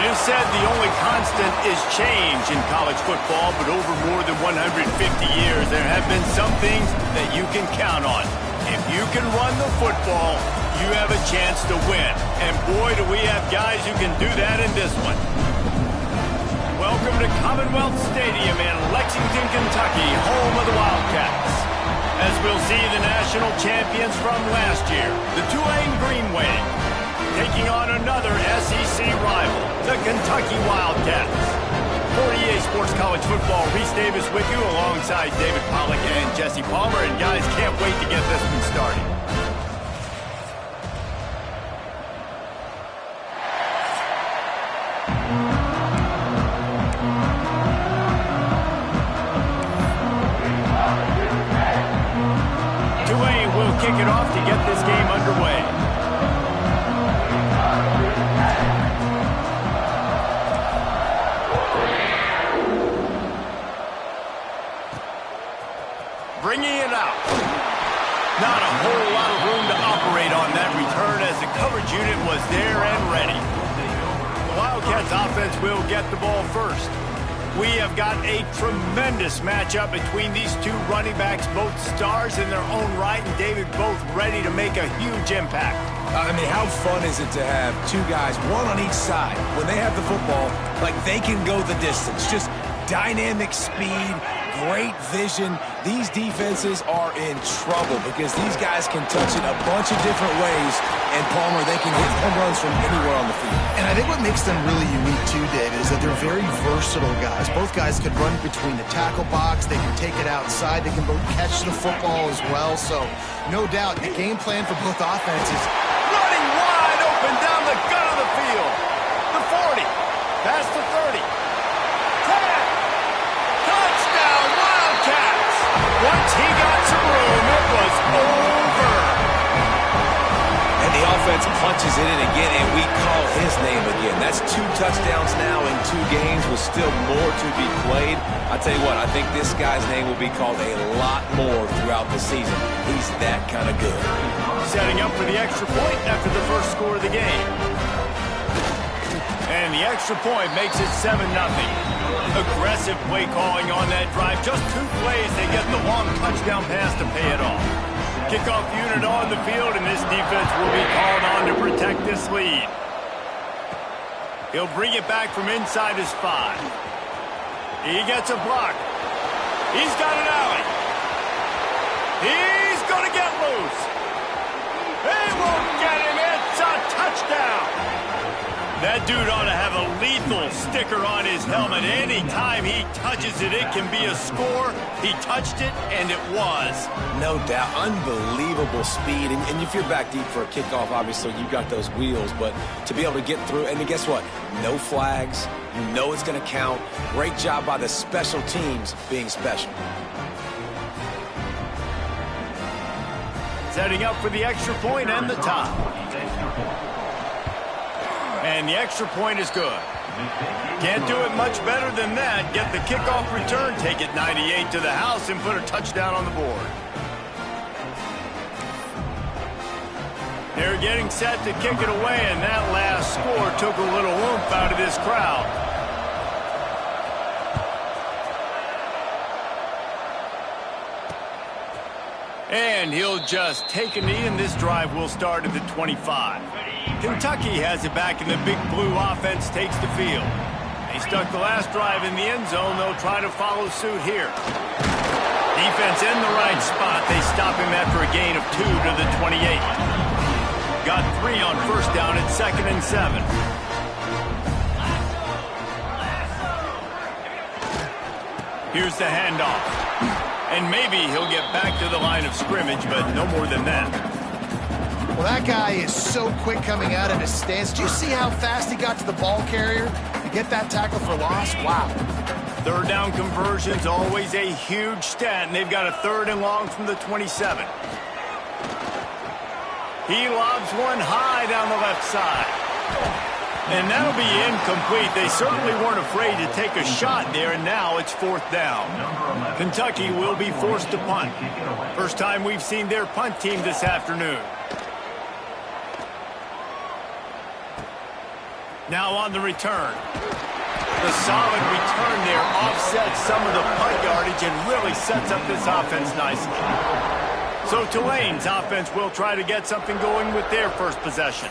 just said the only constant is change in college football, but over more than 150 years, there have been some things that you can count on. If you can run the football, you have a chance to win. And boy, do we have guys who can do that in this one. Welcome to Commonwealth Stadium in Lexington, Kentucky, home of the Wildcats. As we'll see the national champions from last year, the Tulane Green Wave, taking on another SEC rival, the Kentucky Wildcats. For EA Sports College Football, Reese Davis with you alongside David Pollack and Jesse Palmer. And guys, can't wait to get this one started. Tulane will kick it off to get this game underway. Bringing it out. Not a whole lot of room to operate on that return as the coverage unit was there and ready. The Wildcats offense will get the ball first. We have got a tremendous matchup between these two running backs, both stars in their own right, and David, both ready to make a huge impact. I mean, how fun is it to have two guys, one on each side, when they have the football, like they can go the distance. Just dynamic speed, great vision. These defenses are in trouble because these guys can touch it a bunch of different ways, and Palmer, they can hit home runs from anywhere on the field. And I think what makes them really unique too, David, is that they're very versatile guys. Both guys can run between the tackle box, they can take it outside, they can both catch the football as well. So no doubt the game plan for both offenses. Running wide open down the gut of the field. The 40, past the 30. 10. Touchdown, Wildcats. Once he got some room, it was over. And the offense punches it in again, and we call his name again. That's 2 touchdowns now in 2 games with still more to be played. I tell you what, I think this guy's name will be called a lot more throughout the season. He's that kind of good. Setting up for the extra point after the first score of the game. And the extra point makes it 7-0. Aggressive play calling on that drive. Just 2 plays, they get the long touchdown pass to pay it off. Kickoff unit on the field, and this defense will be called on to protect this lead. He'll bring it back from inside his 5. He gets a block. He's got an alley. He's going to get loose. They won't get him. It's a touchdown. That dude ought to have a lethal sticker on his helmet. Anytime he touches it, it can be a score. He touched it, and it was. No doubt. Unbelievable speed. And if you're back deep for a kickoff, obviously you've got those wheels. But to be able to get through, and then guess what? No flags. You know it's going to count. Great job by the special teams being special. Setting up for the extra point and the top. And the extra point is good. Can't do it much better than that. Get the kickoff return, take it 98 to the house, and put a touchdown on the board. They're getting set to kick it away, and that last score took a little oomph out of this crowd. And he'll just take a knee, and this drive will start at the 25. Kentucky has it back, and the Big Blue offense takes the field. They stuck the last drive in the end zone. They'll try to follow suit here. Defense in the right spot. They stop him after a gain of 2 to the 28. Got 3 on first down at 2nd and 7. Here's the handoff. And maybe he'll get back to the line of scrimmage, but no more than that. Well, that guy is so quick coming out of his stance. Do you see how fast he got to the ball carrier to get that tackle for loss? Wow. 3rd down conversion's always a huge stat, and they've got a 3rd and long from the 27. He lobs one high down the left side. And that'll be incomplete. They certainly weren't afraid to take a shot there, and now it's 4th down. Kentucky will be forced to punt. First time we've seen their punt team this afternoon. Now on the return. The solid return there offsets some of the punt yardage and really sets up this offense nicely. So Tulane's offense will try to get something going with their first possession.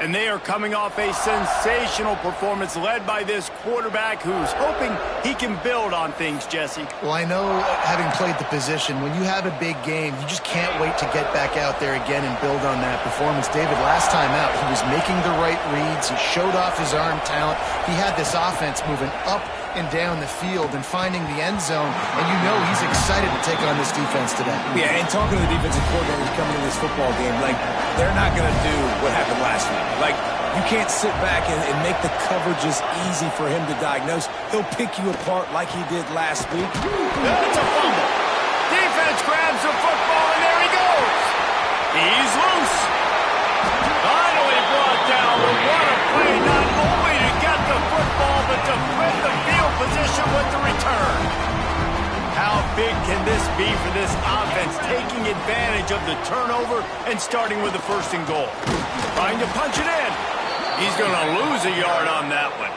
And they are coming off a sensational performance led by this quarterback who's hoping he can build on things, Jesse. Well, I know, having played the position, when you have a big game, you just can't wait to get back out there again and build on that performance. David, last time out, he was making the right reads. He showed off his arm talent. He had this offense moving up and down the field and finding the end zone, and you know he's excited to take on this defense today. Yeah, and talking to the defensive coordinators coming to this football game, like, they're not going to do what happened last week. Like, you can't sit back and make the coverages easy for him to diagnose. He'll pick you apart like he did last week. It's a fumble. Defense grabs the football, and there he goes. He's loose. Finally brought down. What a play, not only to get the football, but to flip the field position with the return. How big can this be for this offense, taking advantage of the turnover and starting with the first and goal? Trying to punch it in. He's going to lose a yard on that one.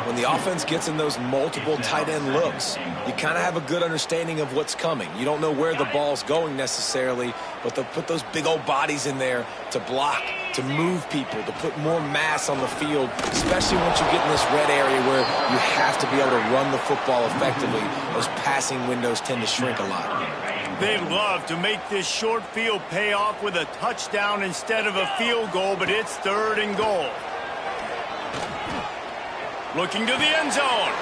When the offense gets in those multiple tight end looks, you kind of have a good understanding of what's coming. You don't know where the ball's going necessarily, but they'll put those big old bodies in there to block, to move people, to put more mass on the field, especially once you get in this red area where you have to be able to run the football effectively. Those passing windows tend to shrink a lot. They'd love to make this short field pay off with a touchdown instead of a field goal, but it's 3rd and goal. Looking to the end zone.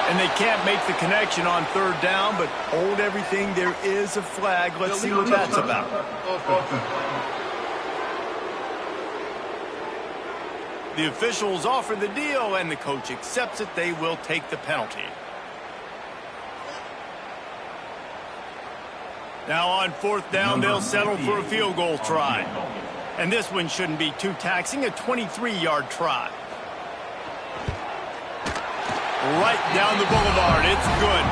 And they can't make the connection on 3rd down, but hold everything. There is a flag. Let's see what that's about. The officials offer the deal, and the coach accepts it. They will take the penalty. Now on 4th down, they'll settle for a field goal try. And this one shouldn't be too taxing, a 23-yard try. Right down the boulevard, it's good.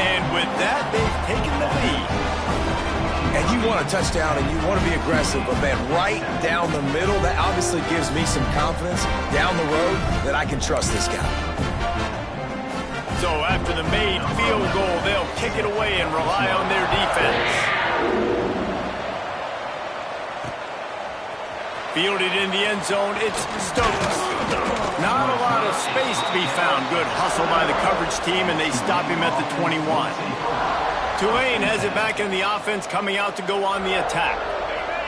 And with that, they've taken the lead. And you want a touchdown and you want to be aggressive, but man, right down the middle, that obviously gives me some confidence down the road that I can trust this guy. So after the made field goal, they'll kick it away and rely on their defense. Fielded in the end zone, it's Stokes. Not a lot of space to be found. Good hustle by the coverage team, and they stop him at the 21. Tulane has it back in the offense, coming out to go on the attack.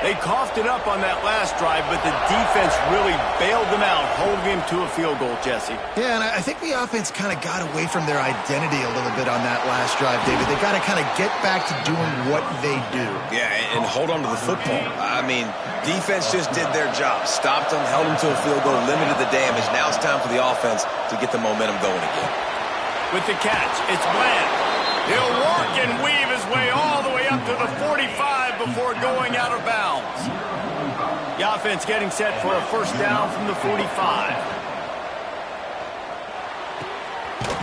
They coughed it up on that last drive, but the defense really bailed them out, holding him to a field goal, Jesse. Yeah, and I think the offense kind of got away from their identity a little bit on that last drive, David. They got to kind of get back to doing what they do. Yeah, and hold on to the football. I mean, defense just did their job. Stopped them, held them to a field goal, limited the damage. Now it's time for the offense to get the momentum going again. With the catch, it's Bland. He'll walk and weave his way all the way up to the 45 before going out of bounds. The offense getting set for a first down from the 45.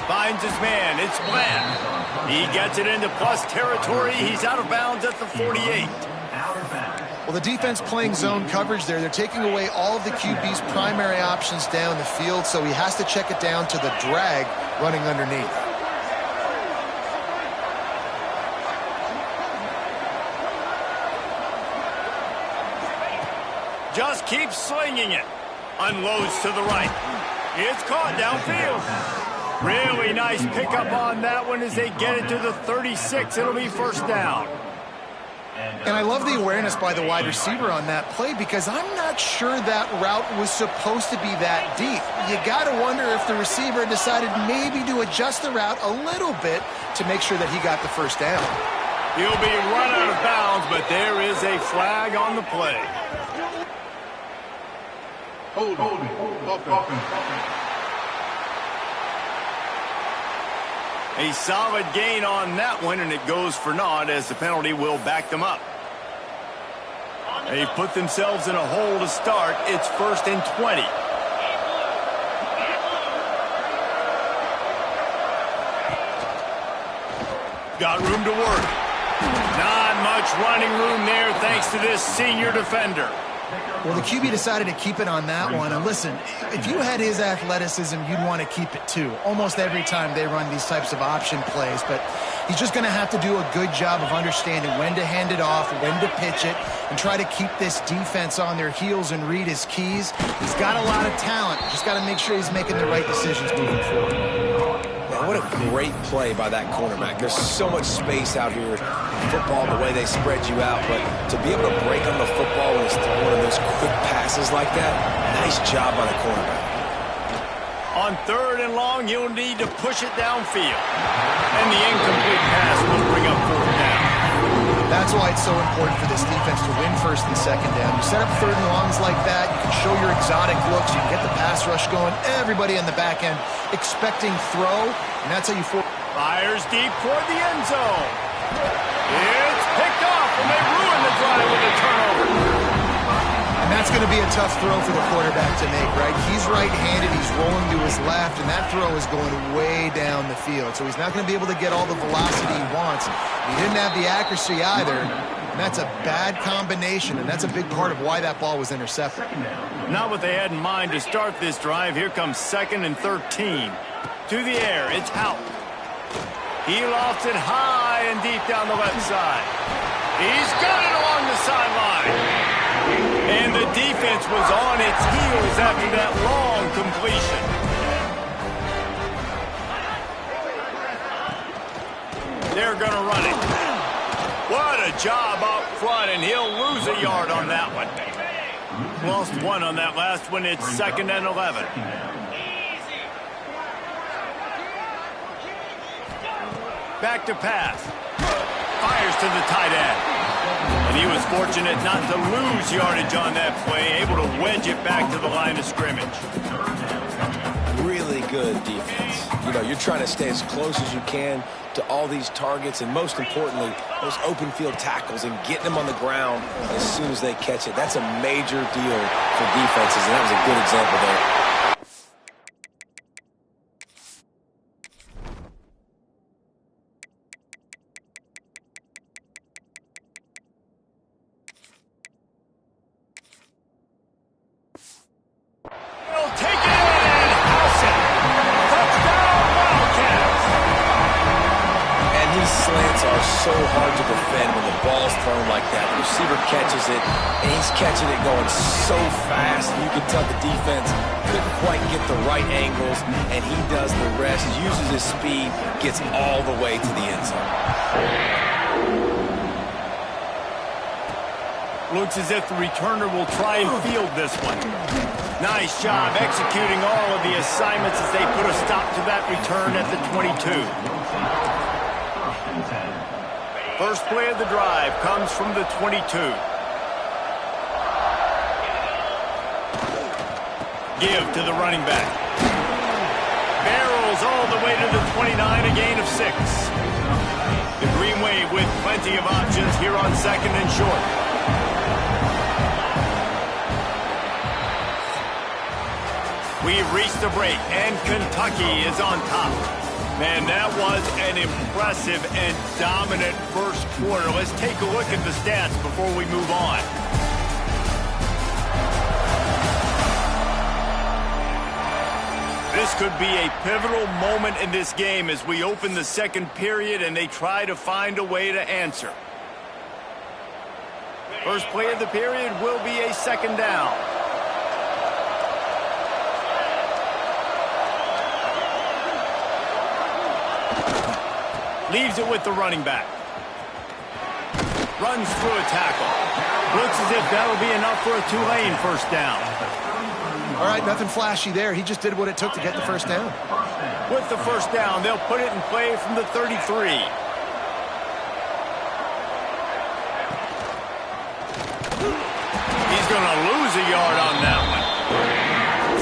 Finds his man. It's Bland. He gets it into plus territory. He's out of bounds at the 48. Well, the defense playing zone coverage there. They're taking away all of the QB's primary options down the field, so he has to check it down to the drag running underneath. Just keeps slinging it. Unloads to the right. It's caught downfield. Really nice pickup on that one as they get it to the 36. It'll be first down. And I love the awareness by the wide receiver on that play because I'm not sure that route was supposed to be that deep. You got to wonder if the receiver decided maybe to adjust the route a little bit to make sure that he got the first down. He'll be run out of bounds, but there is a flag on the play. A solid gain on that one, and it goes for naught as the penalty will back them up. They've put themselves in a hole to start. It's 1st and 20. Got room to work. Not much running room there thanks to this senior defender. Well, the QB decided to keep it on that one. And listen, if you had his athleticism, you'd want to keep it too. Almost every time they run these types of option plays. But he's just going to have to do a good job of understanding when to hand it off, when to pitch it, and try to keep this defense on their heels and read his keys. He's got a lot of talent. Just got to make sure he's making the right decisions moving forward. Man, what a great play by that cornerback. There's so much space out here in football, the way they spread you out, but to be able to break on the football when he's throwing those quick passes like that, nice job by the cornerback. On 3rd and long, you'll need to push it downfield. And the incomplete pass will bring up 4th down. That's why it's so important for this defense to win 1st and 2nd down. You set up 3rd and longs like that, you can show your exotic looks, you can get the pass rush going, everybody in the back end expecting throw, and that's how you fires deep toward the end zone. It's picked off, and they ruin the drive with a turnover. And that's going to be a tough throw for the quarterback to make, right? He's right-handed, he's rolling to his left, and that throw is going way down the field. So he's not going to be able to get all the velocity he wants. He didn't have the accuracy either, and that's a bad combination, and that's a big part of why that ball was intercepted. Not what they had in mind to start this drive. Here comes 2nd and 13. To the air, it's Houck. He lofts it high and deep down the left side. He's got it along the sideline. And the defense was on its heels after that long completion. They're going to run it. What a job out front, and he'll lose a yard on that one. Lost 1 on that last one. It's 2nd and 11. Back to pass. Fires to the tight end. And he was fortunate not to lose yardage on that play, able to wedge it back to the line of scrimmage. Really good defense. You know, you're trying to stay as close as you can to all these targets, and most importantly, those open field tackles and getting them on the ground as soon as they catch it. That's a major deal for defenses, and that was a good example there. So hard to defend when the ball's thrown like that. The receiver catches it, and he's catching it going so fast. You can tell the defense couldn't quite get the right angles, and he does the rest, uses his speed, gets all the way to the end zone. Looks as if the returner will try and field this one. Nice job executing all of the assignments as they put a stop to that return at the 22. First play of the drive comes from the 22. Give to the running back. Barrels all the way to the 29, a gain of 6. The Green Wave with plenty of options here on 2nd and short. We've reached the break, and Kentucky is on top. Man, that was an impressive and dominant first quarter. Let's take a look at the stats before we move on. This could be a pivotal moment in this game as we open the 2nd period and they try to find a way to answer. First play of the period will be a 2nd down. Leaves it with the running back. Runs through a tackle. Looks as if that'll be enough for a Tulane first down. All right, nothing flashy there. He just did what it took to get the first down. With the first down, they'll put it in play from the 33. He's going to lose a yard on that one.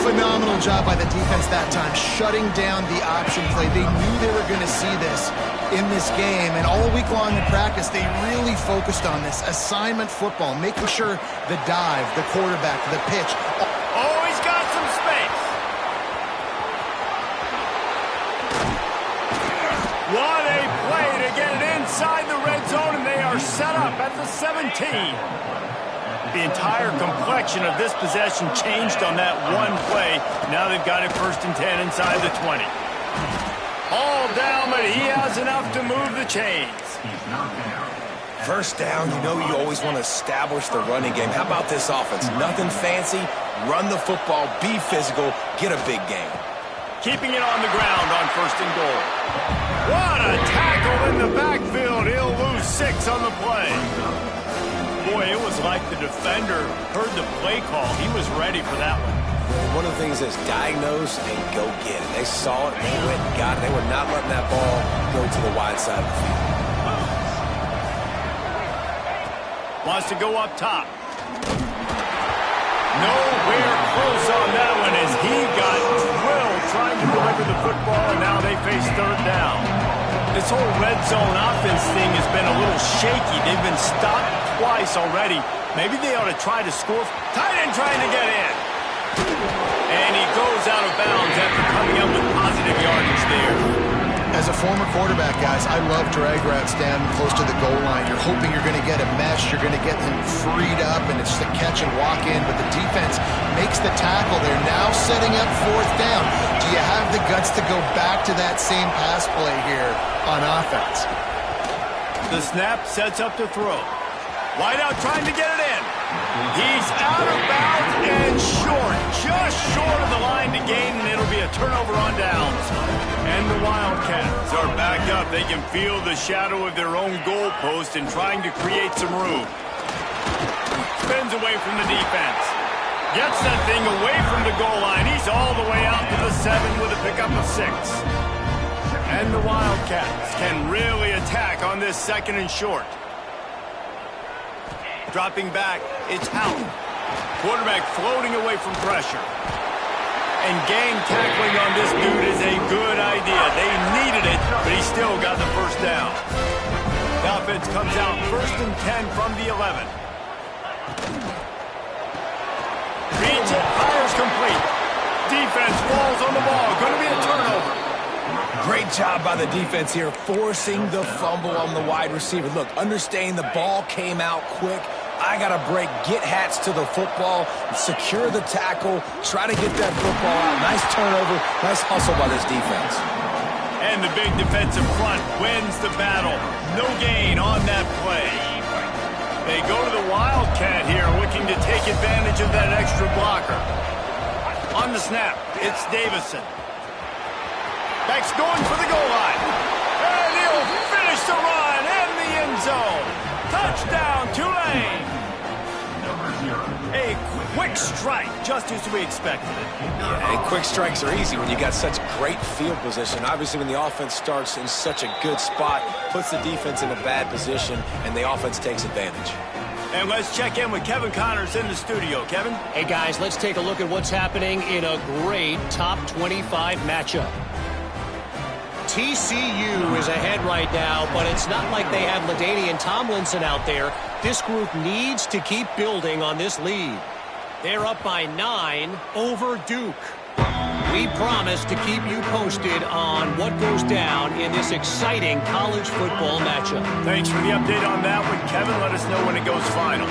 Phenomenal job by the defense that time, shutting down the option play. They knew they were going to see this in this game, and all week long in practice, they really focused on this assignment football, making sure the dive, the quarterback, the pitch. Oh, he's got some space. What a play to get it inside the red zone, and they are set up at the 17. The entire complexion of this possession changed on that one play. Now they've got it 1st and 10 inside the 20. All down, but he has enough to move the chains. First down, you know you always want to establish the running game. How about this offense? Nothing fancy. Run the football, be physical, get a big gain. Keeping it on the ground on 1st and goal. What a tackle in the backfield. He'll lose 6 on the play. Boy, it was like the defender heard the play call. He was ready for that one. One of the things is diagnose and go get it. They saw it, they went and got it. They were not letting that ball go to the wide side of the field. Wants to go up top. Nowhere close on that one as he got drilled trying to deliver the football, and now they face 3rd down. This whole red zone offense thing has been a little shaky. They've been stopped twice already. Maybe they ought to try to score. Tight end trying to get in. And he goes out of bounds after coming up with positive yardage there. As a former quarterback, guys, I love drag routes down close to the goal line. You're hoping you're going to get a mesh. You're going to get him freed up, and it's just a catch and walk in. But the defense makes the tackle. They're now setting up 4th down. Do you have the guts to go back to that same pass play here on offense? The snap sets up to throw. Wideout trying to get it in. He's out of bounds and short. Just short of the line to gain, and it'll be a turnover on downs. And the Wildcats are back up. They can feel the shadow of their own goalpost and trying to create some room. Spins away from the defense. Gets that thing away from the goal line. He's all the way out to the 7 with a pickup of 6. And the Wildcats can really attack on this 2nd and short. Dropping back, it's Howard. Quarterback floating away from pressure. And gang tackling on this dude is a good idea. They needed it, but he still got the 1st down. The offense comes out 1st and 10 from the 11. Reads it, fires complete. Defense falls on the ball. Going to be a turnover. Great job by the defense here, forcing the fumble on the wide receiver. Look, understanding the ball came out quick. I got to break, get Hats to the football, secure the tackle, try to get that football out. Nice turnover, nice hustle by this defense. And the big defensive front wins the battle. No gain on that play. They go to the Wildcat here, looking to take advantage of that extra blocker. On the snap, it's Davison. Back's going for the goal line. And he'll finish the run in the end zone. Touchdown, Tulane. A quick strike, just as we expected it. Yeah, and quick strikes are easy when you got such great field position. Obviously, when the offense starts in such a good spot, puts the defense in a bad position, and the offense takes advantage. And let's check in with Kevin Connors in the studio. Kevin? Hey, guys, let's take a look at what's happening in a great top 25 matchup. TCU is ahead right now, but it's not like they have LaDainian Tomlinson out there. This group needs to keep building on this lead. They're up by 9 over Duke. We promise to keep you posted on what goes down in this exciting college football matchup. Thanks for the update on that one, Kevin. Let us know when it goes final.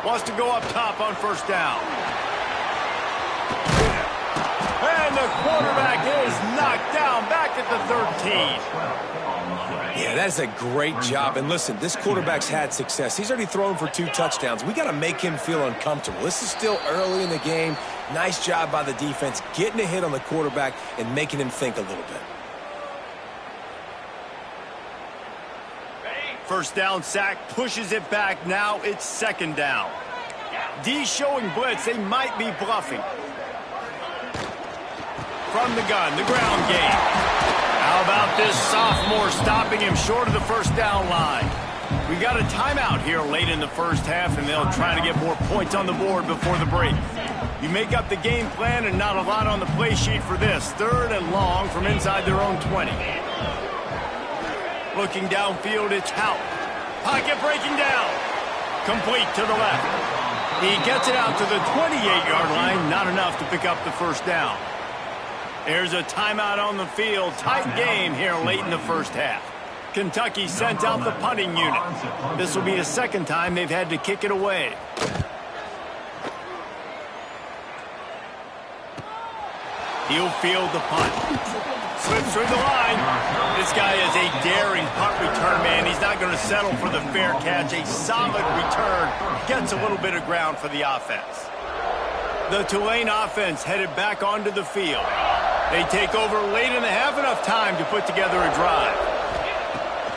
Wants to go up top on 1st down. And the quarterback is knocked down back at the 13. Yeah, that's a great job. And listen, this quarterback's had success. He's already thrown for 2 touchdowns. We got to make him feel uncomfortable. This is still early in the game. Nice job by the defense, getting a hit on the quarterback and making him think a little bit. 1st down sack, pushes it back. Now it's 2nd down. D showing blitz. They might be bluffing. From the gun, the ground game. How about this sophomore stopping him short of the 1st down line? We got a timeout here late in the 1st half, and they'll try to get more points on the board before the break. You make up the game plan and not a lot on the play sheet for this. 3rd and long from inside their own 20. Looking downfield, it's Hout. Pocket breaking down. Complete to the left. He gets it out to the 28-yard line. Not enough to pick up the 1st down. There's a timeout on the field. Tight game here late in the first half. Kentucky sent out the punting unit. This will be the second time they've had to kick it away. He'll field the punt. Slips through the line. This guy is a daring punt return man. He's not going to settle for the fair catch. A solid return. Gets a little bit of ground for the offense. The Tulane offense headed back onto the field. They take over late in the half, enough time to put together a drive.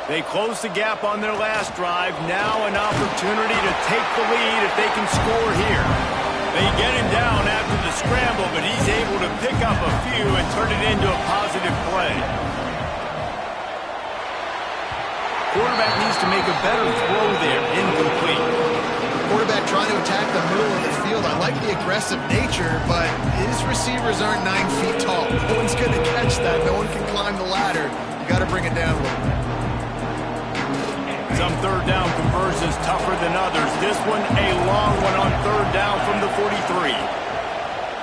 They close the gap on their last drive. Now an opportunity to take the lead if they can score here. They get him down after the scramble, but he's able to pick up a few and turn it into a positive play. Quarterback needs to make a better throw there. Incomplete. Quarterback trying to attack the middle of the field. I like the aggressive nature, but his receivers aren't 9 feet tall. No one's going to catch that. No one can climb the ladder. You got to bring it down a little bit. Some third down conversions tougher than others. This one a long one on third down from the 43.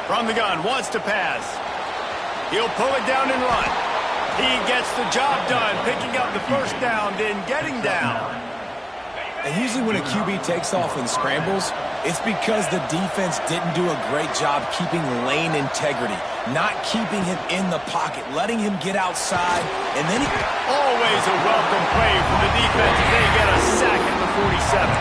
From the gun, wants to pass. He'll pull it down and run. He gets the job done, picking up the first down, then getting down. And usually when a QB takes off and scrambles, it's because the defense didn't do a great job keeping lane integrity, not keeping him in the pocket, letting him get outside, and then always a welcome play from the defense as they get a sack at the 47.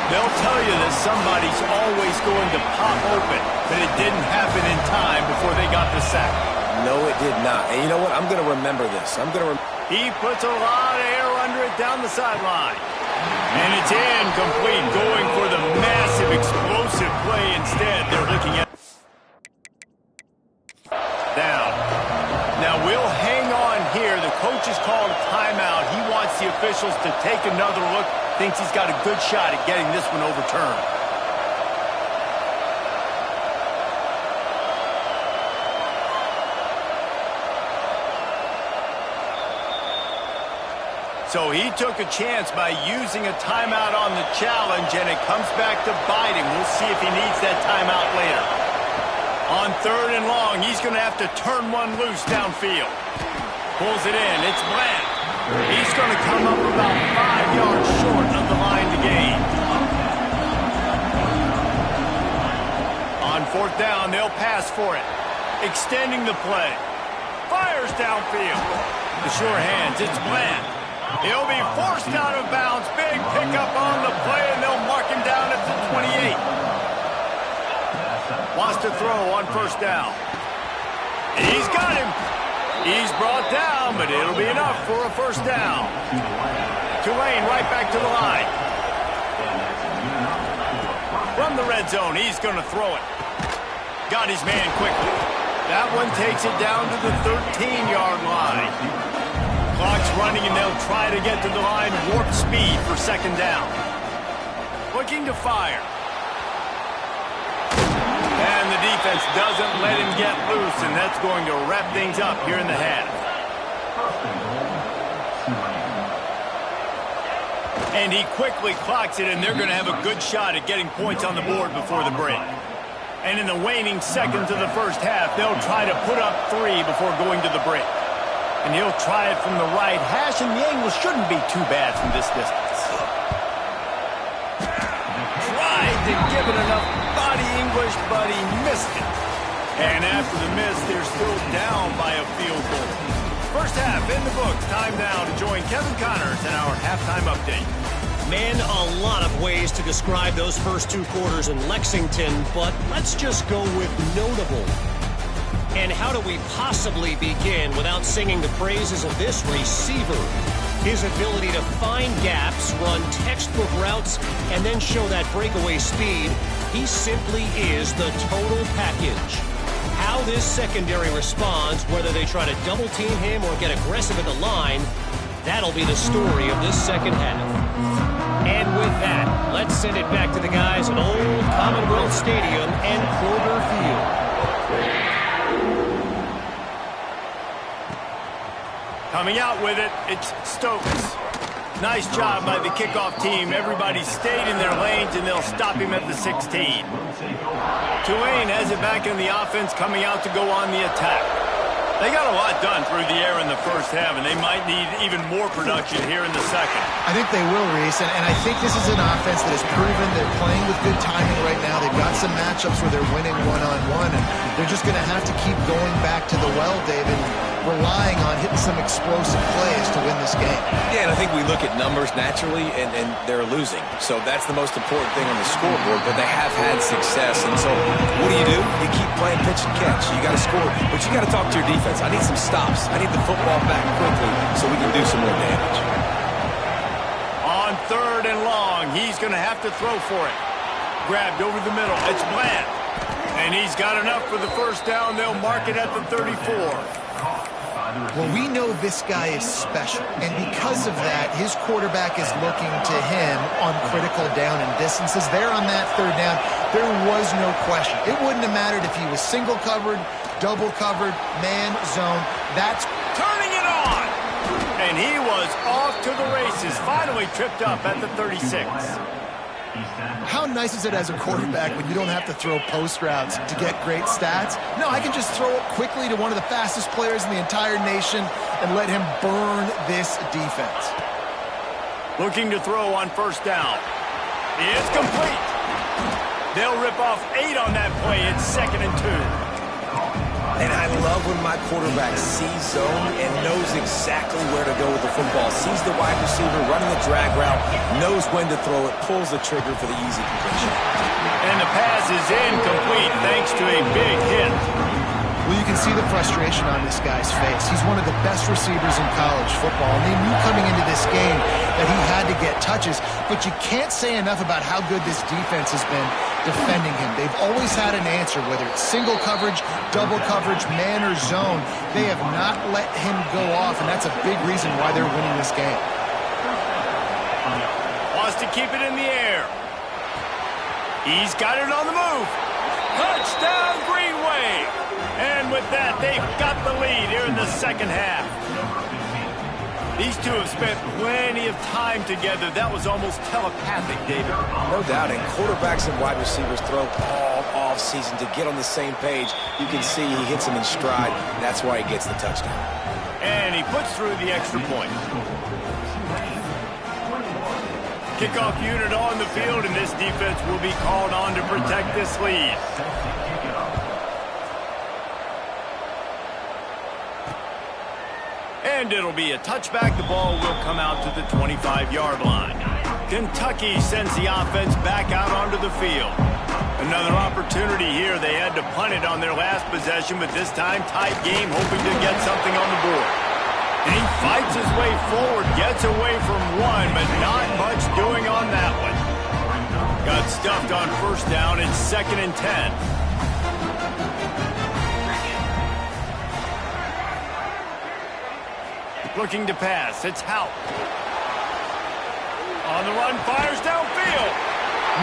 They'll tell you that somebody's always going to pop open, but it didn't happen in time before they got the sack. No, it did not. And you know what? I'm going to remember this. He puts a lot of air under it down the sideline. And it's incomplete, going for the massive explosive play instead. They're looking at down. Now we'll hang on here. The coach has called a timeout. He wants the officials to take another look. Thinks he's got a good shot at getting this one overturned. So he took a chance by using a timeout on the challenge, and it comes back to bite him. We'll see if he needs that timeout later. On third and long, he's going to have to turn one loose downfield. Pulls it in. It's Bland. He's going to come up about 5 yards short of the line to gain. On fourth down, they'll pass for it. Extending the play. Fires downfield. The sure hands. It's Bland. He'll be forced out of bounds. Big pickup on the play, and they'll mark him down at the 28. Wants to throw on first down. He's got him. He's brought down, but it'll be enough for a first down. Tulane right back to the line. From the red zone, he's going to throw it. Got his man quickly. That one takes it down to the 13-yard line. Clock's running, and they'll try to get to the line. Warp speed for second down. Looking to fire. And the defense doesn't let him get loose, and that's going to wrap things up here in the half. And he quickly clocks it, and they're going to have a good shot at getting points on the board before the break. And in the waning seconds of the first half, they'll try to put up 3 before going to the break. And he'll try it from the right hash, and the angle shouldn't be too bad from this distance. Tried to give it enough body English, but he missed it. And after the miss, they're still down by a field goal. First half in the books. Time now to join Kevin Connors in our halftime update. Man, a lot of ways to describe those first 2 quarters in Lexington, but let's just go with notable. And how do we possibly begin without singing the praises of this receiver? His ability to find gaps, run textbook routes, and then show that breakaway speed. He simply is the total package. How this secondary responds, whether they try to double-team him or get aggressive at the line, that'll be the story of this second half. And with that, let's send it back to the guys at Old Commonwealth Stadium and Kroger Field. Coming out with it, it's Stokes. Nice job by the kickoff team. Everybody stayed in their lanes, and they'll stop him at the 16. Tulane has it back in the offense, coming out to go on the attack. They got a lot done through the air in the first half, and they might need even more production here in the second. I think they will, Reese, and I think this is an offense that has proven they're playing with good timing right now. They've got some matchups where they're winning one-on-one, and they're just going to have to keep going back to the well, David, relying on hitting some explosive plays to win this game. Yeah, and I think we look at numbers naturally, and they're losing. So that's the most important thing on the scoreboard, but they have had success. And so what do? You keep playing pitch and catch. You got to score, but you got to talk to your defense. I need some stops. I need the football back quickly so we can do some more damage. On 3rd and long, he's going to have to throw for it. Grabbed over the middle. It's Bland. And he's got enough for the first down. They'll mark it at the 34. Well, we know this guy is special, and because of that, his quarterback is looking to him on critical down and distances. There on that 3rd down, there was no question. It wouldn't have mattered if he was single covered, double covered, man, zone. That's turning it on. And he was off to the races, finally tripped up at the 36. How nice is it as a quarterback when you don't have to throw post routes to get great stats? No, I can just throw it quickly to one of the fastest players in the entire nation and let him burn this defense. Looking to throw on 1st down. It's complete. They'll rip off 8 on that play. It's 2nd and 2. And I love when my quarterback sees zone and knows exactly where to go with the football. Sees the wide receiver running the drag route, knows when to throw it, pulls the trigger for the easy completion. And the pass is incomplete thanks to a big hit. Well, you can see the frustration on this guy's face. He's one of the best receivers in college football, and they knew coming into this game that he had to get touches, but you can't say enough about how good this defense has been defending him. They've always had an answer, whether it's single coverage, double coverage, man or zone. They have not let him go off, and that's a big reason why they're winning this game. Wants to keep it in the air. He's got it on the move. Touchdown, Greenway! And with that, they've got the lead here in the second half. These two have spent plenty of time together. That was almost telepathic, David. No doubt, and quarterbacks and wide receivers throw all off-season to get on the same page. You can see he hits him in stride. That's why he gets the touchdown. And he puts through the extra point. Kickoff unit on the field, and this defense will be called on to protect this lead. And it'll be a touchback. The ball will come out to the 25-yard line. Kentucky sends the offense back out onto the field. Another opportunity here. They had to punt it on their last possession, but this time tight game, hoping to get something on the board. And he fights his way forward, gets away from one, but not much doing on that one. Got stuffed on 1st down. It's 2nd and 10. Looking to pass. It's Houck. On the run, fires downfield.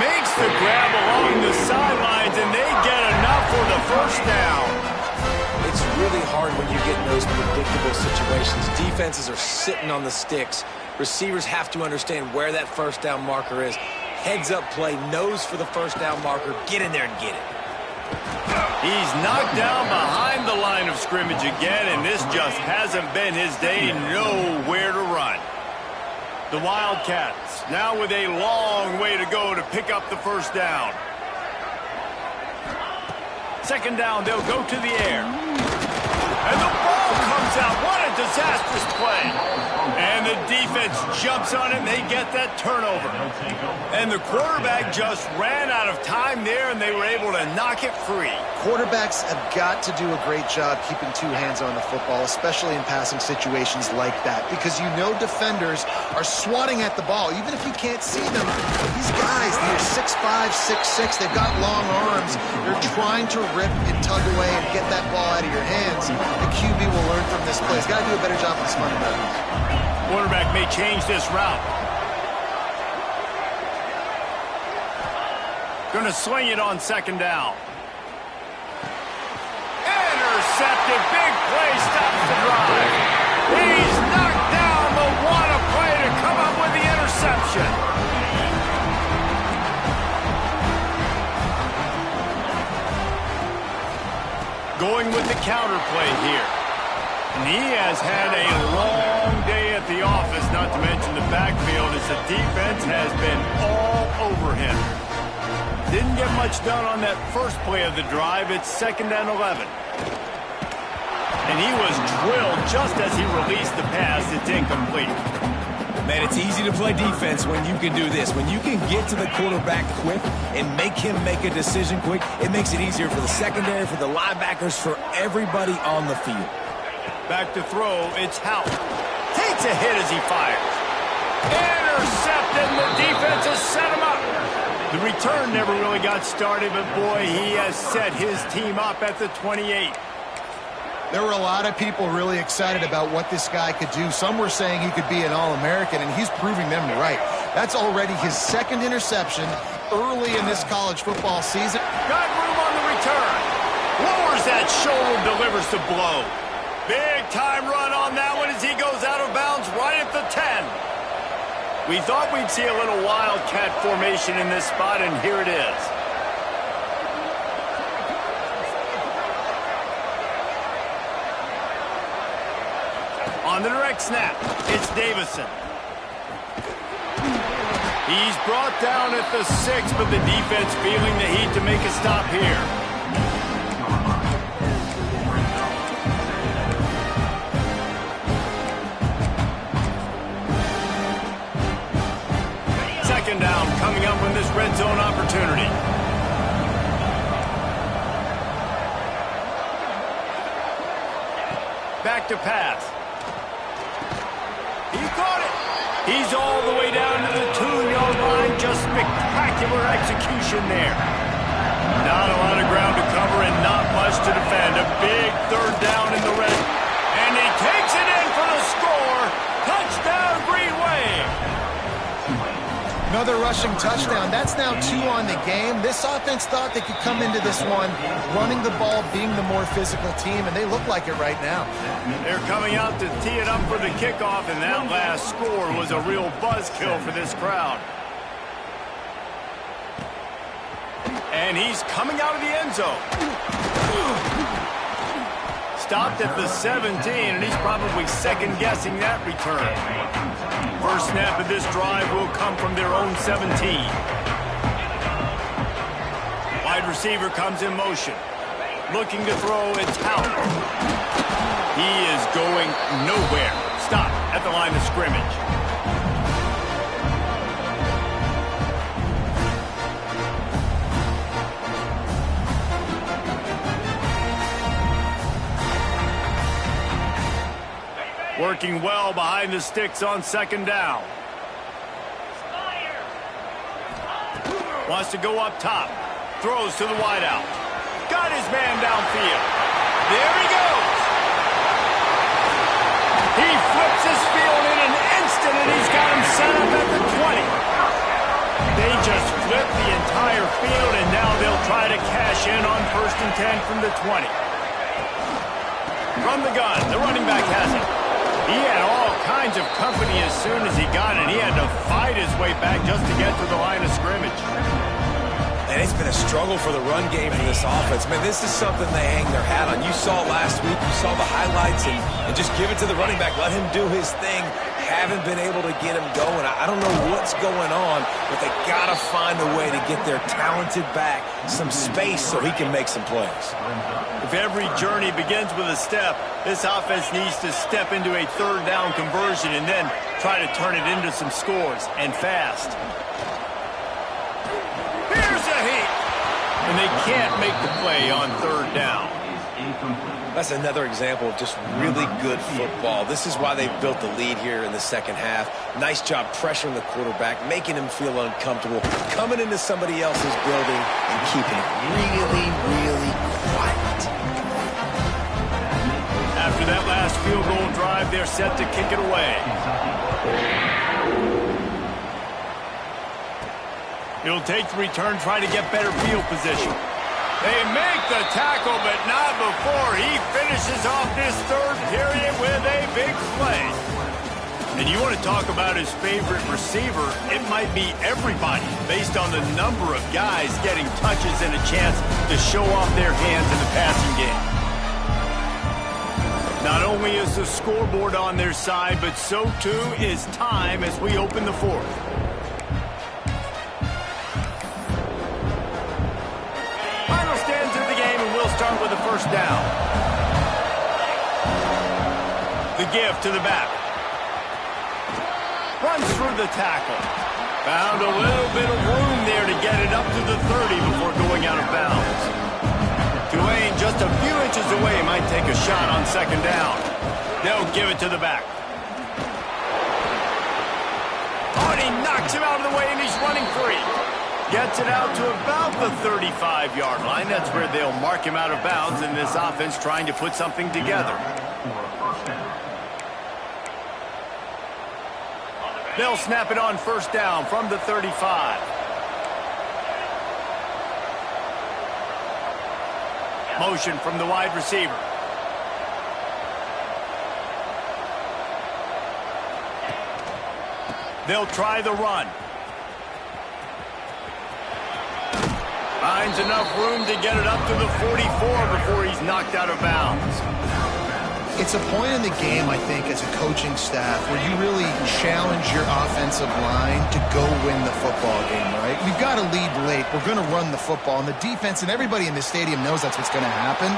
Makes the grab along the sidelines, and they get enough for the 1st down. It's really hard when you get in those predictable situations. Defenses are sitting on the sticks. Receivers have to understand where that 1st down marker is. Heads up play, nose for the 1st down marker. Get in there and get it. He's knocked down behind the line of scrimmage again, and this just hasn't been his day. Nowhere to run. The Wildcats now with a long way to go to pick up the 1st down. 2nd down, they'll go to the air. And the ball comes out. What a disastrous play. And the defense jumps on it, and they get that turnover. And the quarterback just ran out of time there, and they were able to knock it free. Quarterbacks have got to do a great job keeping 2 hands on the football, especially in passing situations like that, because you know defenders are swatting at the ball. Even if you can't see them, these guys, they're 6'5", 6'6", they've got long arms. They're trying to rip and tug away and get that ball out of your hands. The QB will learn from this play. He's got to do a better job with his fundamentals. Quarterback may change this route. Going to swing it on 2nd down. Intercepted. Big play. Stops the drive. He's knocked down, but what a play to come up with the interception. Going with the counter play here. And he has had a long day at the office, not to mention the backfield, as the defense has been all over him. Didn't get much done on that first play of the drive. It's 2nd and 11. And he was drilled just as he released the pass. It's incomplete. Man, it's easy to play defense when you can do this. When you can get to the quarterback quick and make him make a decision quick, it makes it easier for the secondary, for the linebackers, for everybody on the field. Back to throw, it's Howell. Takes a hit as he fires. Intercepted, and the defense has set him up. The return never really got started, but boy, he has set his team up at the 28. There were a lot of people really excited about what this guy could do. Some were saying he could be an All-American, and he's proving them right. That's already his 2nd interception early in this college football season. Got room on the return. Lowers that shoulder, delivers the blow. Big time run on that one as he goes out of bounds right at the 10. We thought we'd see a little wildcat formation in this spot, and here it is. On the direct snap, it's Davison. He's brought down at the 6, but the defense feeling the heat to make a stop here. Second down coming up in this red zone opportunity. Back to pass. He caught it. He's all the way down to the 2-yard line. Just spectacular execution there. Not a lot of ground to cover and not much to defend. A big 3rd down in the red. And he takes it in for the score. Touchdown, Green Wave. Another rushing touchdown. That's now 2 on the game. This offense thought they could come into this one running the ball, being the more physical team, and they look like it right now. They're coming out to tee it up for the kickoff, and that last score was a real buzzkill for this crowd. And he's coming out of the end zone. Stopped at the 17, and he's probably second-guessing that return. First snap of this drive will come from their own 17. Wide receiver comes in motion. Looking to throw, it's Howell. He is going nowhere. Stop at the line of scrimmage. Working well behind the sticks on 2nd down. Wants to go up top. Throws to the wideout. Got his man downfield. There he goes. He flips his field in an instant, and he's got him set up at the 20. They just flipped the entire field, and now they'll try to cash in on 1st and 10 from the 20. From the gun, the running back has it. He had all kinds of company as soon as he got it. He had to fight his way back just to get to the line of scrimmage. And it's been a struggle for the run game for this offense. Man, this is something they hang their hat on. You saw last week, you saw the highlights, and just give it to the running back. Let him do his thing. Haven't been able to get him going. I don't know what's going on, but they got to find a way to get their talented back some space so he can make some plays. If every journey begins with a step, this offense needs to step into a 3rd down conversion and then try to turn it into some scores, and fast. Here's a heat. And they can't make the play on 3rd down. That's another example of just really good football. This is why they've built the lead here in the 2nd half. Nice job pressuring the quarterback, making him feel uncomfortable, coming into somebody else's building and keeping it really, really quiet. After that last field goal drive, they're set to kick it away. He'll take the return, try to get better field position. They make the tackle, but not before he finishes off this 3rd period with a big play. And you want to talk about his favorite receiver, it might be everybody based on the number of guys getting touches and a chance to show off their hands in the passing game. Not only is the scoreboard on their side, but so too is time as we open the fourth. Final stands of the game, and we'll start with the first down. The give to the back. Runs through the tackle. Found a little bit of room there to get it up to the 30 before going out of bounds. Tulane just a few inches away might take a shot on second down. They'll give it to the back. Oh, and he knocks him out of the way, and he's running free. Gets it out to about the 35-yard line. That's where they'll mark him out of bounds in this offense trying to put something together. They'll snap it on first down from the 35. Motion from the wide receiver. They'll try the run. Finds enough room to get it up to the 44 before he's knocked out of bounds. It's a point in the game, I think, as a coaching staff where you really challenge your offensive line to go win the football game, right? We've got to lead late. We're going to run the football. And the defense and everybody in the stadium knows that's what's going to happen.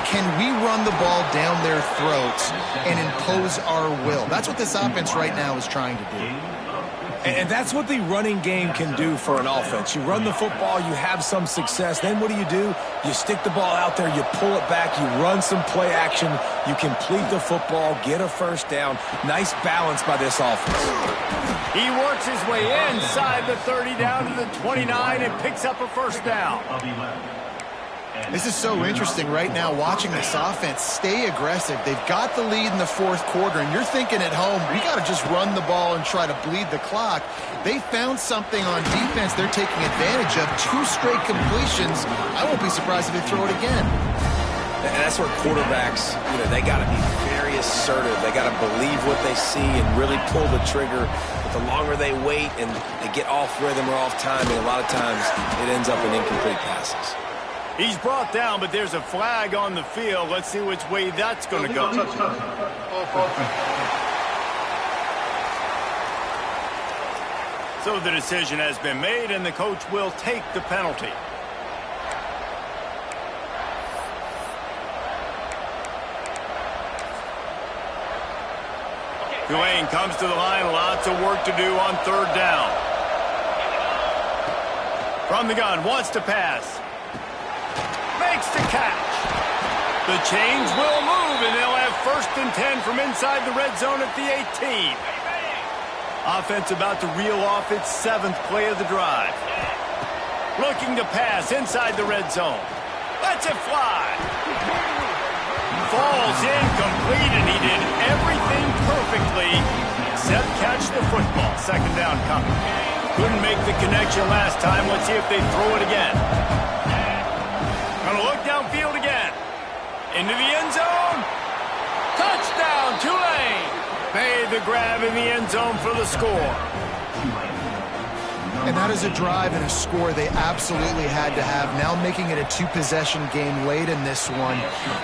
Can we run the ball down their throats and impose our will? That's what this offense right now is trying to do. And that's what the running game can do for an offense. You run the football, you have some success. Then what do? You stick the ball out there, you pull it back, you run some play action, you complete the football, get a first down. Nice balance by this offense. He works his way inside the 30 down to the 29 and picks up a first down. This is so interesting right now watching this offense stay aggressive. They've got the lead in the fourth quarter, and you're thinking at home, we got to just run the ball and try to bleed the clock. They found something on defense they're taking advantage of. 2 straight completions. I won't be surprised if they throw it again. And that's where quarterbacks, they got to be very assertive. They got to believe what they see and really pull the trigger. But the longer they wait and they get off rhythm or off timing, a lot of times it ends up in incomplete passes. He's brought down, but there's a flag on the field. Let's see which way that's going to go. So the decision has been made, and the coach will take the penalty. Tulane comes to the line. Lots of work to do on third down. From the gun, wants to pass. Makes the catch. The chains will move, and they'll have first and 10 from inside the red zone at the 18. Offense about to reel off its 7th play of the drive. Looking to pass inside the red zone. Lets it fly. Falls incomplete, and he did everything perfectly except catch the football. Second down coming. Couldn't make the connection last time. Let's see if they throw it again. Gonna look downfield again. Into the end zone. Touchdown, Tulane. Made the grab in the end zone for the score. And that is a drive and a score they absolutely had to have. Now making it a 2-possession game late in this one.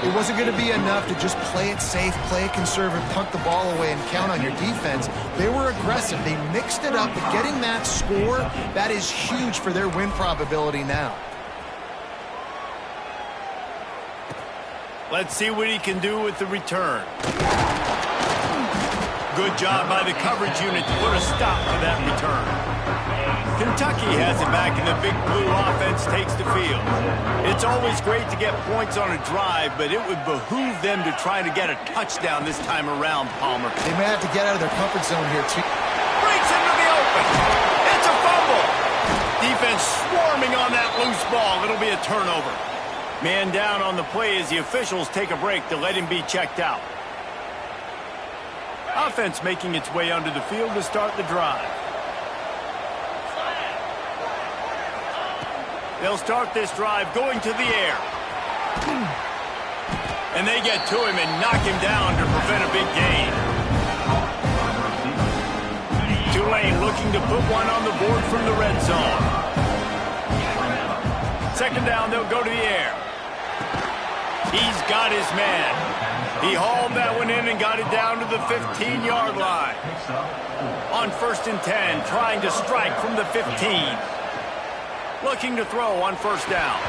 It wasn't going to be enough to just play it safe, play it conservative, punt the ball away, and count on your defense. They were aggressive. They mixed it up, but getting that score, that is huge for their win probability now. Let's see what he can do with the return. Good job by the coverage unit to put a stop to that return. Kentucky has it back, and the Big Blue offense takes the field. It's always great to get points on a drive, but it would behoove them to try to get a touchdown this time around, Palmer. They may have to get out of their comfort zone here, too. Breaks into the open. It's a fumble. Defense swarming on that loose ball. It'll be a turnover. Man down on the play as the officials take a break to let him be checked out. Offense making its way onto the field to start the drive. They'll start this drive going to the air. And they get to him and knock him down to prevent a big gain. Tulane looking to put one on the board from the red zone. Second down, they'll go to the air. He's got his man. He hauled that one in and got it down to the 15-yard line. On 1st and 10, trying to strike from the 15. Looking to throw on 1st down.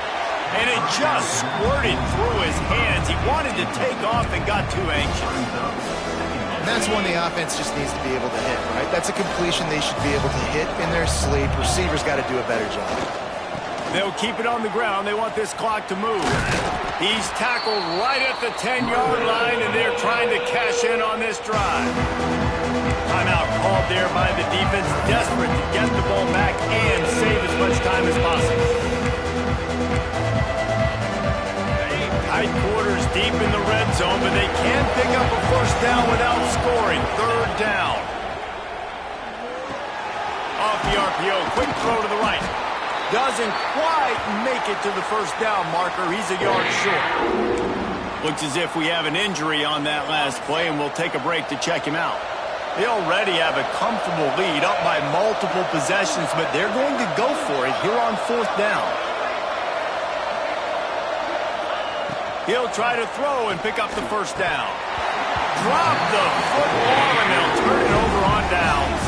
And it just squirted through his hands. He wanted to take off and got too anxious. And that's one the offense just needs to be able to hit, right? That's a completion they should be able to hit in their sleep. Receivers got to do a better job. They'll keep it on the ground. They want this clock to move. He's tackled right at the 10-yard line, and they're trying to cash in on this drive. Timeout called there by the defense, desperate to get the ball back and save as much time as possible. Tight quarters deep in the red zone, but they can pick up a 1st down without scoring. 3rd down. Off the RPO, quick throw to the right. Doesn't quite make it to the 1st down marker. He's a yard short. Looks as if we have an injury on that last play, and we'll take a break to check him out. They already have a comfortable lead, up by multiple possessions, but they're going to go for it here on 4th down. He'll try to throw and pick up the 1st down. Drop the football, and they'll turn it over on downs.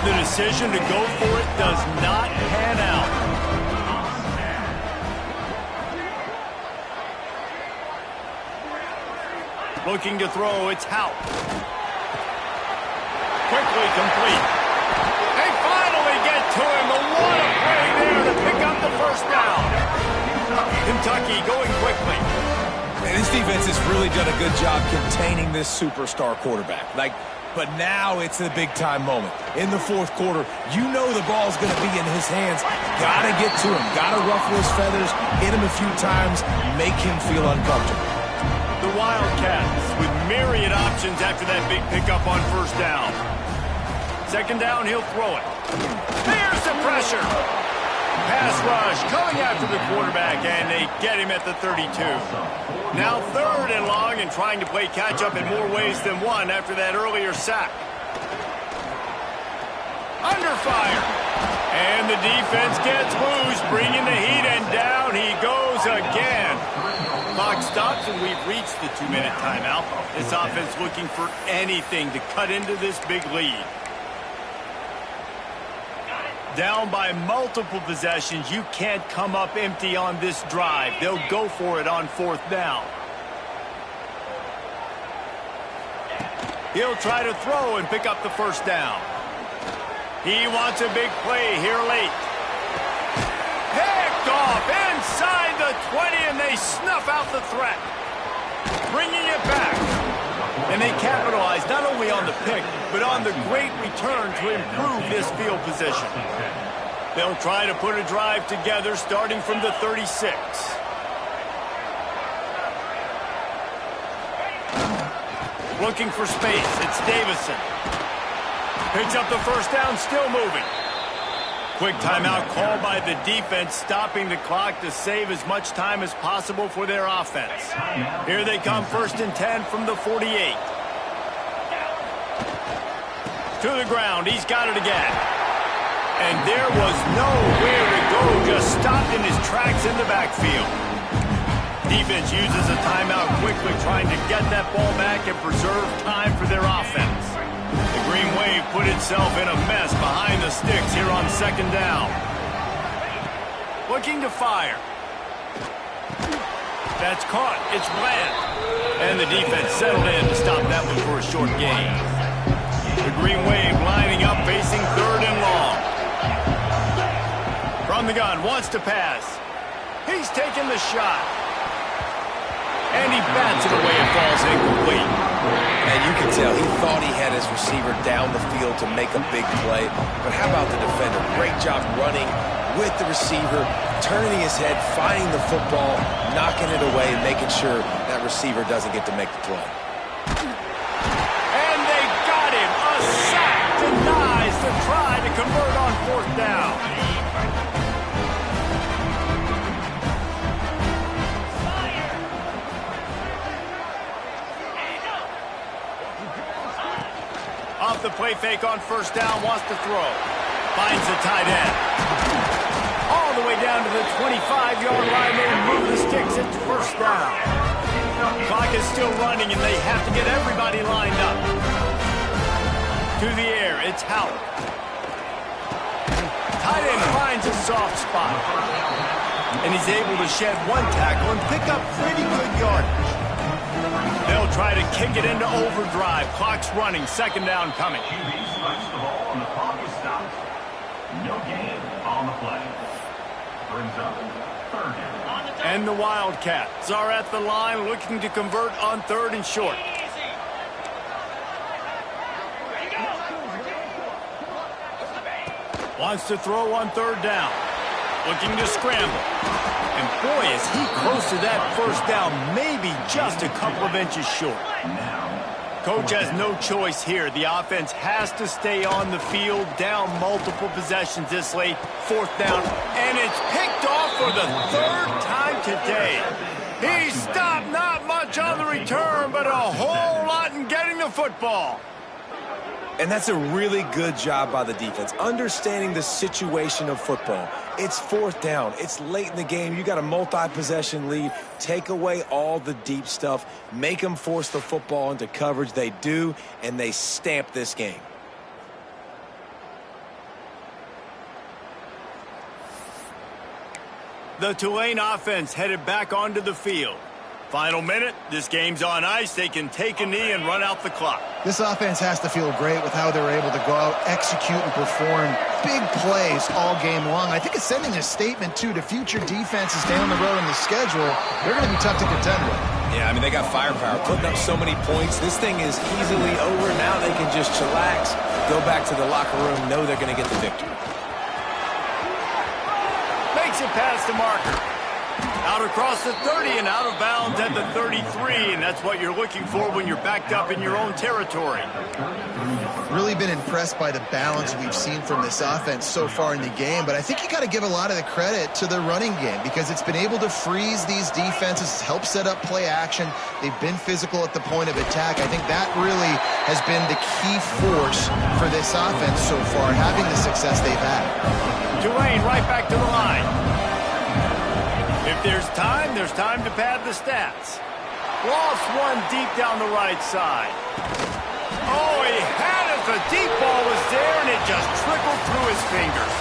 The decision to go for it does not pan out. Looking to throw, it's Houck. Quickly complete. They finally get to him. The what a play there to pick up the 1st down. Kentucky going quickly. Man, this defense has really done a good job containing this superstar quarterback. But now it's the big-time moment. In the 4th quarter, you know the ball's going to be in his hands. Got to get to him. Got to ruffle his feathers, hit him a few times, make him feel uncomfortable. The Wildcats with myriad options after that big pickup on 1st down. 2nd down, he'll throw it. There's the pressure. Pass rush coming after the quarterback, and they get him at the 32. Now 3rd and long, and trying to play catch-up in more ways than one after that earlier sack. Under fire. And the defense gets loose, bringing the heat, and down he goes again. Clock stops, and we've reached the 2-minute timeout. This offense looking for anything to cut into this big lead. Down by multiple possessions, you can't come up empty on this drive. They'll go for it on 4th down. He'll try to throw and pick up the 1st down. He wants a big play here late. Picked off inside the 20, and they snuff out the threat. Bringing it back. And they capitalize not only on the pick, but on the great return to improve this field position. They'll try to put a drive together starting from the 36. Looking for space, it's Davison. Picks up the 1st down, still moving. Quick timeout called by the defense, stopping the clock to save as much time as possible for their offense. Here they come, 1st and 10 from the 48. To the ground, he's got it again. And there was nowhere to go, just stopped in his tracks in the backfield. Defense uses a timeout quickly, trying to get that ball back and preserve time for their offense. The Green Wave put itself in a mess behind the sticks here on 2nd down. Looking to fire. That's caught. It's Bland. And the defense settled in to stop that one for a short gain. The Green Wave lining up, facing 3rd and long. From the gun, wants to pass. He's taking the shot. And he bats it away and falls incomplete. And you can tell he thought he had his receiver down the field to make a big play. But how about the defender? Great job running with the receiver, turning his head, finding the football, knocking it away, and making sure that receiver doesn't get to make the play. And they got him. A sack denies the try to convert on 4th down. Off the play fake on 1st down, wants to throw. Finds the tight end. All the way down to the 25-yard line. They move the sticks. It's 1st down. Clock is still running, and they have to get everybody lined up. To the air, it's Howard. Tight end finds a soft spot. And he's able to shed one tackle and pick up pretty good yardage. They'll try to kick it into overdrive. Clock's running, second down coming. QB strikes the ball, and the clock is stopped. No gain on the play. Brings up third down. And the Wildcats are at the line looking to convert on third and short. Wants to throw on third down. Looking to scramble. And boy, is he close to that first down, maybe just a couple of inches short. Coach has no choice here. The offense has to stay on the field, down multiple possessions this late. Fourth down, and it's picked off for the third time today. He stopped, not much on the return, but a whole lot in getting the football. And that's a really good job by the defense, understanding the situation of football. It's fourth down. It's late in the game. You got a multi-possession lead. Take away all the deep stuff. Make them force the football into coverage. They do, and they stamp this game. The Tulane offense headed back onto the field. Final minute, this game's on ice. They can take a knee and run out the clock. This offense has to feel great with how they're able to go out, execute, and perform big plays all game long. I think it's sending a statement, too, to future defenses down the road in the schedule. They're going to be tough to contend with. Yeah, I mean, they got firepower, putting up so many points. This thing is easily over. Now they can just chillax, go back to the locker room, know they're going to get the victory. Makes it past the marker. Out across the 30 and out of bounds at the 33, and that's what you're looking for when you're backed up in your own territory. Really been impressed by the balance we've seen from this offense so far in the game, but I think you got to give a lot of the credit to the running game because it's been able to freeze these defenses, help set up play action. They've been physical at the point of attack. I think that really has been the key force for this offense so far, having the success they've had. Tulane right back to the line. If there's time to pad the stats. Lost one deep down the right side. Oh, he had it. The deep ball was there, and it just trickled through his fingers.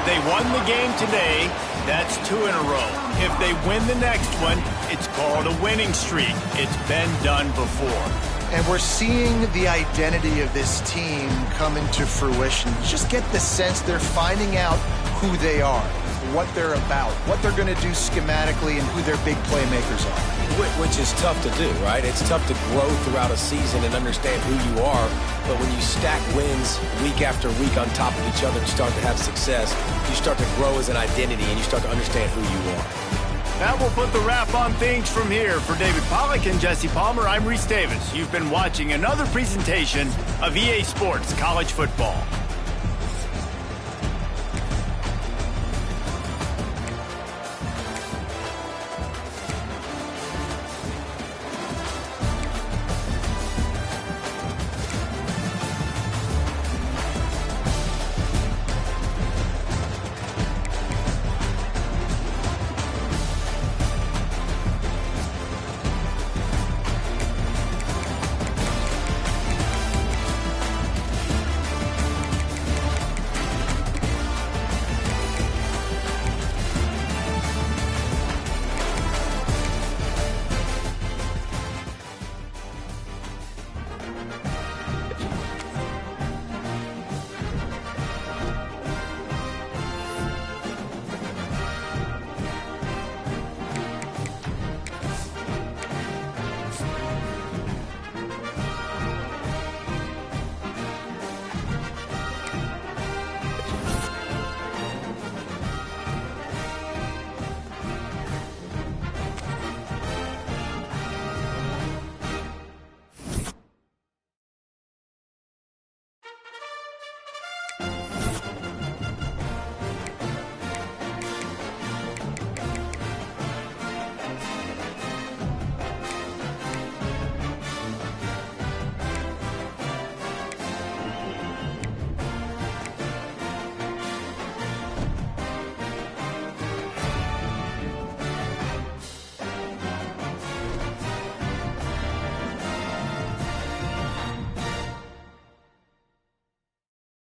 They won the game today. That's 2 in a row. If they win the next one, it's called a winning streak. It's been done before. And we're seeing the identity of this team come into fruition. You just get the sense they're finding out who they are, what they're about, what they're going to do schematically, and who their big playmakers are. Which is tough to do, right? It's tough to grow throughout a season and understand who you are. But when you stack wins week after week on top of each other and start to have success, you start to grow as an identity and you start to understand who you are. That will put the wrap on things from here. For David Pollack and Jesse Palmer, I'm Reese Davis. You've been watching another presentation of EA Sports College Football.